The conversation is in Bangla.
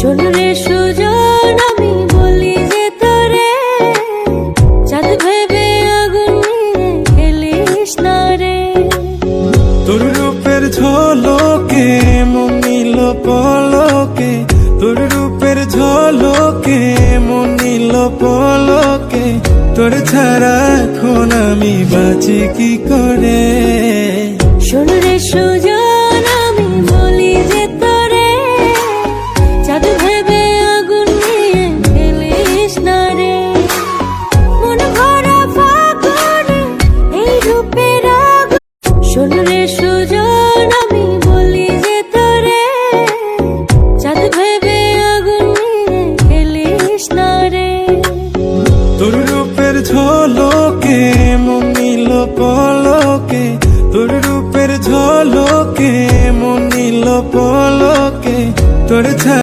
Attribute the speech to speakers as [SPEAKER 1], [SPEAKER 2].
[SPEAKER 1] শোন রে সুজন, আমি বলি যে তোরে, চাঁদ ভেবে আগুন নিয়ে খেলিস না রে।
[SPEAKER 2] তোর রূপের ঝলকে মন নিল পলকে, তোর রূপের ঝলকে মন নিল পলকে, তোর ছাড়া এখন আমি বাঁচি কি করে।
[SPEAKER 1] শোন রে সুজন, আমি বলি যে তোরে, চাঁদ ভেবে আগুন নিয়ে খেলিস না রে। মন ভরা ফাগুনে এই রূপের আগুন। শোন রে সুজন, আমি বলি যে তোরে, চাঁদ ভেবে আগুন নিয়ে খেলিস না রে।
[SPEAKER 2] তোর রূপের ঝলকে মন নিল পলকে, তোর রূপের ঝলকে মন নিল পলকে, তোর